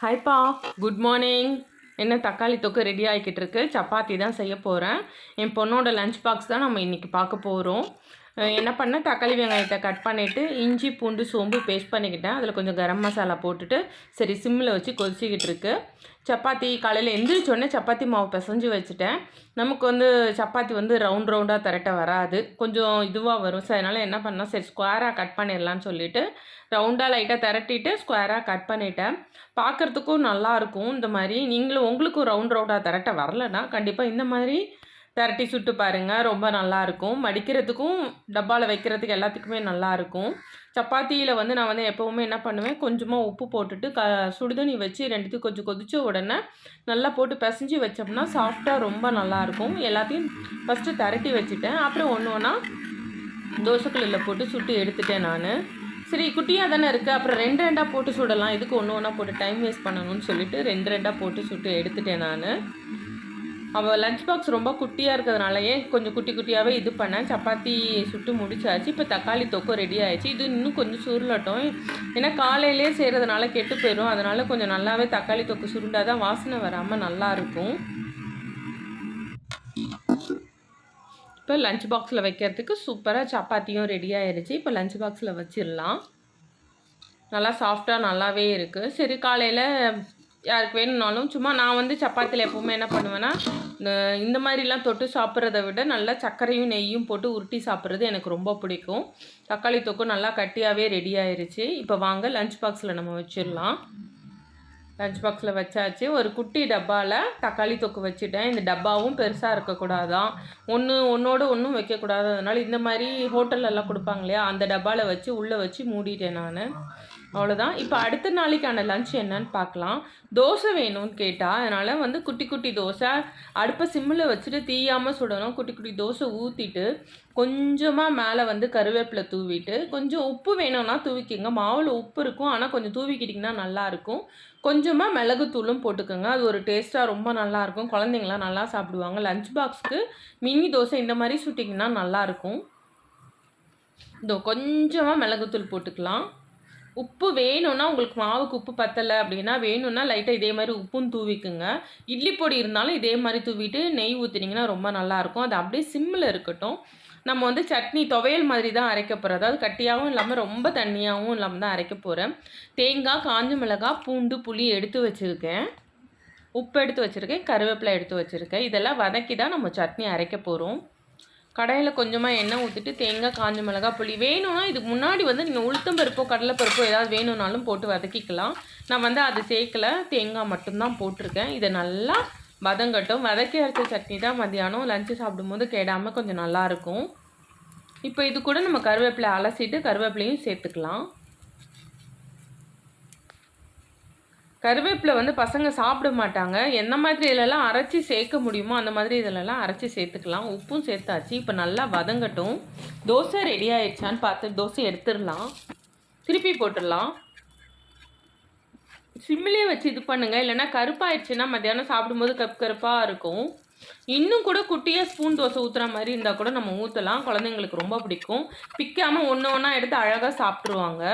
ஹாய்ப்பா, good morning. என்ன தக்காளி தொக்கு ரெடி ஆகிக்கிட்டு இருக்கு. சப்பாத்தி தான் செய்ய போகிறேன். என் பொண்ணோட லஞ்ச் பாக்ஸ் தான் நம்ம இன்றைக்கி பார்க்க போகிறோம். என்ன பண்ணேன், தக்காளி வெங்காயத்தை கட் பண்ணிவிட்டு இஞ்சி பூண்டு சோம்பு பேஸ்ட் பண்ணிக்கிட்டேன். அதில் கொஞ்சம் கரம் மசாலா போட்டுட்டு சரி சிம்மில் வச்சு கொதிச்சிக்கிட்டு இருக்கு. சப்பாத்தி காலையில் எந்திரிச்சோடனே சப்பாத்தி மாவு பிசைஞ்சு வச்சுட்டேன். நமக்கு சப்பாத்தி ரவுண்ட் ரவுண்டாக திரட்ட வராது, கொஞ்சம் இதுவாக வரும். ஸோ அதனால் என்ன பண்ணால் சரி ஸ்கொயராக கட் பண்ணிடலான்னு சொல்லிவிட்டு ரவுண்டாக லைட்டாக திரட்டிட்டு ஸ்கொயராக கட் பண்ணிட்டேன். பார்க்குறதுக்கும் நல்லாயிருக்கும். இந்த மாதிரி நீங்களும் உங்களுக்கும் ரவுண்டாக திரட்ட வரலன்னா கண்டிப்பாக இந்த மாதிரி திரட்டி சுட்டு பாருங்கள், ரொம்ப நல்லாயிருக்கும். மடிக்கிறதுக்கும் டப்பாவில் வைக்கிறதுக்கு எல்லாத்துக்குமே நல்லாயிருக்கும். சப்பாத்தியில் நான் எப்போவுமே என்ன பண்ணுவேன், கொஞ்சமாக உப்பு போட்டுட்டு சுடுதண்ணி வச்சு ரெண்டுத்தையும் கொஞ்சம் கொதித்த உடனே நல்லா போட்டு பிசைஞ்சு வச்சோம்னா சாஃப்டாக ரொம்ப நல்லாயிருக்கும். எல்லாத்தையும் ஃபஸ்ட்டு திரட்டி வச்சுட்டேன். அப்புறம் ஒன்று ஒன்றா தோசைக்கல்லில் போட்டு சுட்டு எடுத்துட்டேன் நான். சரி குட்டியாக தானே இருக்குது, அப்புறம் ரெண்டு ரெண்டாக போட்டு சுடலாம், இதுக்கு ஒன்று ஒன்றா போட்டு டைம் வேஸ்ட் பண்ணணும்னு சொல்லிட்டு ரெண்டு ரெண்டாக போட்டு சுட்டு எடுத்துட்டேன் நான். அவள் லஞ்ச் பாக்ஸ் ரொம்ப குட்டியாக இருக்கிறதுனாலயே கொஞ்சம் குட்டி குட்டியாகவே இது பண்ணேன். சப்பாத்தி சுட்டு முடிச்சாச்சு. இப்போ தக்காளி தொக்கு ரெடி ஆகிடுச்சு. இது இன்னும் கொஞ்சம் சுருளட்டும், ஏன்னா காலையிலே செய்கிறதுனால கெட்டு போயிடும். அதனால் கொஞ்சம் நல்லாவே தக்காளி தொக்கு சுருண்டால் தான் வாசனை வராமல் நல்லாயிருக்கும். இப்போ லஞ்ச் பாக்ஸில் வைக்கிறதுக்கு சூப்பராக சப்பாத்தியும் ரெடி ஆகிடுச்சு. இப்போ லஞ்ச் பாக்ஸில் வச்சிடலாம். நல்லா சாஃப்டாக நல்லாவே இருக்குது. சரி காலையில் யாருக்கு வேணும்னாலும் சும்மா நான் சப்பாத்தியில் எப்போவுமே என்ன பண்ணுவேன்னா, இந்த மாதிரிலாம் தொட்டு சாப்பிட்றத விட நல்லா சர்க்கரையும் நெய்யும் போட்டு உருட்டி சாப்பிட்றது எனக்கு ரொம்ப பிடிக்கும். தக்காளி தொக்கு நல்லா கட்டியாகவே ரெடி ஆயிடுச்சு. இப்போ வாங்க லஞ்ச் பாக்ஸில் நம்ம வச்சிடலாம். லஞ்ச் பாக்ஸில் வச்சாச்சு. ஒரு குட்டி டப்பாவில் தக்காளி தொக்கு வச்சுட்டேன். இந்த டப்பாவும் பெருசாக இருக்கக்கூடாதான், ஒன்றோடு ஒன்றும் வைக்கக்கூடாது. அதனால் இந்த மாதிரி ஹோட்டல்லலாம் கொடுப்பாங்க இல்லையா, அந்த டப்பாவில் வச்சு உள்ளே வச்சு மூடிட்டேன் நான். அவ்வளோதான். இப்போ அடுத்த நாளைக்கான லஞ்ச் என்னன்னு பார்க்கலாம். தோசை வேணும்னு கேட்டால், அதனால் குட்டி குட்டி தோசை அடுப்பை சிம்மில் வச்சுட்டு தீயாமல் சுடணும். குட்டி குட்டி தோசை ஊற்றிட்டு கொஞ்சமாக மேலே கருவேப்பிலை தூவிட்டு கொஞ்சம் உப்பு வேணும்னா தூவிக்கிங்க. மாவில் உப்பு இருக்கும், ஆனால் கொஞ்சம் தூவிக்கிட்டிங்கன்னா நல்லாயிருக்கும். கொஞ்சமாக மிளகுத்தூளும் போட்டுக்கோங்க, அது ஒரு டேஸ்ட்டாக ரொம்ப நல்லாயிருக்கும். குழந்தைங்களாம் நல்லா சாப்பிடுவாங்க. லஞ்ச் பாக்ஸுக்கு மினி தோசை இந்த மாதிரி சுட்டிங்கன்னா நல்லாயிருக்கும். இதோ கொஞ்சமாக மிளகுத்தூள் போட்டுக்கலாம். உப்பு வேணும்னா உங்களுக்கு மாவுக்கு உப்பு பத்தலை அப்படின்னா வேணும்னா லைட்டாக இதே மாதிரி உப்பும் தூவிக்குங்க. இட்லி பொடி இருந்தாலும் இதே மாதிரி தூவிட்டு நெய் ஊற்றினீங்கன்னா ரொம்ப நல்லாயிருக்கும். அது அப்படியே சிம்மில் இருக்கட்டும். நம்ம சட்னி துவையல் மாதிரி தான் அரைக்க போகிறோம். அதாவது கட்டியாகவும் இல்லாமல் ரொம்ப தண்ணியாகவும் இல்லாமல் தான் அரைக்க போகிறேன். தேங்காய், காஞ்ச மிளகாய், பூண்டு, புளி எடுத்து வச்சுருக்கேன். உப்பு எடுத்து வச்சுருக்கேன், கருவேப்பிலை எடுத்து வச்சுருக்கேன். இதெல்லாம் வதக்கி தான் நம்ம சட்னி அரைக்க போகிறோம். கடாயில் கொஞ்சமாக எண்ணெய் ஊற்றிட்டு தேங்காய், காஞ்ச மிளகாய், புளி வேணும்னா இதுக்கு முன்னாடி நீங்கள் உளுத்தம்பருப்போ கடலைப்பருப்போ ஏதாவது வேணும்னாலும் போட்டு வதக்கிக்கலாம். நான் அது சேர்க்கலை, தேங்காய் மட்டும்தான் போட்டிருக்கேன். இதை நல்லா வதங்கட்டும். வதக்கி அரைச்ச சட்னி தான் மதியானம் லஞ்சு சாப்பிடும்போது கெடாமல் கொஞ்சம் நல்லாயிருக்கும். இப்போ இது கூட நம்ம கருவேப்பிலை அலசிட்டு கருவேப்பிலையும் சேர்த்துக்கலாம். கருவேப்பிலை பசங்க சாப்பிட மாட்டாங்க. என்ன மாதிரி இதிலெல்லாம் அரைச்சி சேர்க்க முடியுமோ அந்த மாதிரி இதிலெல்லாம் அரைச்சி சேர்த்துக்கலாம். உப்பும் சேர்த்தாச்சு. இப்போ நல்லா வதங்கட்டும். தோசை ரெடி ஆகிடுச்சான்னு பார்த்து தோசை எடுத்துடலாம். திருப்பி போட்டுடலாம். சிம்மிலே வச்சு இது பண்ணுங்கள், இல்லைன்னா கருப்பாயிடுச்சுன்னா மத்தியானம் சாப்பிடும்போது கருப்பாக இருக்கும். இன்னும் கூட குட்டியாக ஸ்பூன் தோசை ஊற்றுற மாதிரி இருந்தால் கூட நம்ம ஊற்றலாம். குழந்தைங்களுக்கு ரொம்ப பிடிக்கும். பிக்காமல் ஒன்று ஒன்றா எடுத்து அழகாக சாப்பிட்ருவாங்க.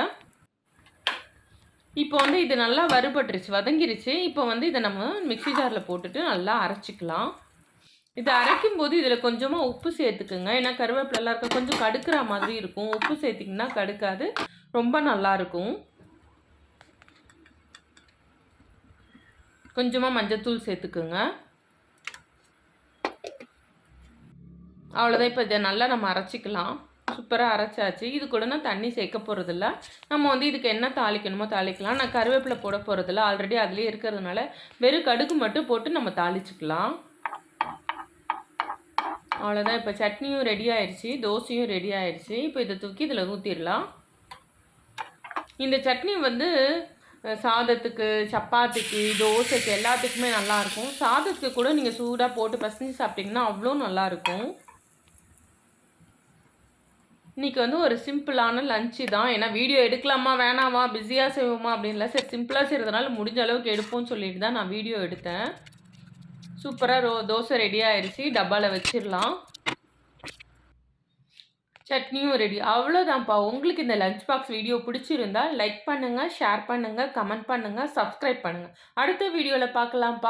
இப்போ இது நல்லா வறுபட்டுருச்சு, வதங்கிருச்சு. இப்போ இதை நம்ம மிக்ஸி ஜாரில் போட்டுட்டு நல்லா அரைச்சிக்கலாம். இதை அரைக்கும் போது இதில் கொஞ்சமாக உப்பு சேர்த்துக்குங்க. ஏன்னா கருவேப்பிலெல்லாம் இருக்க கொஞ்சம் கடுக்கிற மாதிரி இருக்கும். உப்பு சேர்த்திங்கன்னா கடுக்காது, ரொம்ப நல்லாயிருக்கும். கொஞ்சமாக மஞ்சத்தூள் சேர்த்துக்குங்க. அவ்வளோதான். இப்போ இதை நல்லா நம்ம அரைச்சிக்கலாம். சூப்பராக அரைச்சாச்சு. இது கூட நான் தண்ணி சேர்க்க போகிறதில்ல. நம்ம இதுக்கு என்ன தாளிக்கணுமோ தாளிக்கலாம். நான் கருவேப்பிலை போட போகிறதில்ல, ஆல்ரெடி அதுலேயே இருக்கிறதுனால வெறும் கடுகு மட்டும் போட்டு நம்ம தாளிச்சுக்கலாம். அவ்வளோதான். இப்போ சட்னியும் ரெடி ஆயிடுச்சு, தோசையும் ரெடி ஆயிடுச்சு. இப்போ இதை தூக்கி இதில் ஊற்றிடலாம். இந்த சட்னி சாதத்துக்கு, சப்பாத்திக்கு, தோசைக்கு எல்லாத்துக்குமே நல்லாயிருக்கும். சாதத்துக்கு கூட நீங்கள் சூடாக போட்டு பசஞ்சு சாப்பிட்டிங்கன்னா அவ்வளோ நல்லாயிருக்கும். இன்றைக்கி ஒரு சிம்பிளான லஞ்சு தான். ஏன்னா வீடியோ எடுக்கலாமா வேணாமா, பிஸியாக செய்வோமா அப்படின்ல, சரி சிம்பிளாக செய்கிறதுனால முடிஞ்ச அளவுக்கு எடுப்போம்னு சொல்லிட்டு தான் நான் வீடியோ எடுத்தேன். சூப்பராக தோசை ரெடி ஆயிடுச்சு. டப்பாவில் வச்சிடலாம். சட்னியும் ரெடி. அவ்வளோதான்ப்பா. உங்களுக்கு இந்த லஞ்ச் பாக்ஸ் வீடியோ பிடிச்சிருந்தா லைக் பண்ணுங்க, ஷேர் பண்ணுங்க, கமெண்ட் பண்ணுங்க, சப்ஸ்கிரைப் பண்ணுங்க. அடுத்த வீடியோல பார்க்கலாம்ப்பா.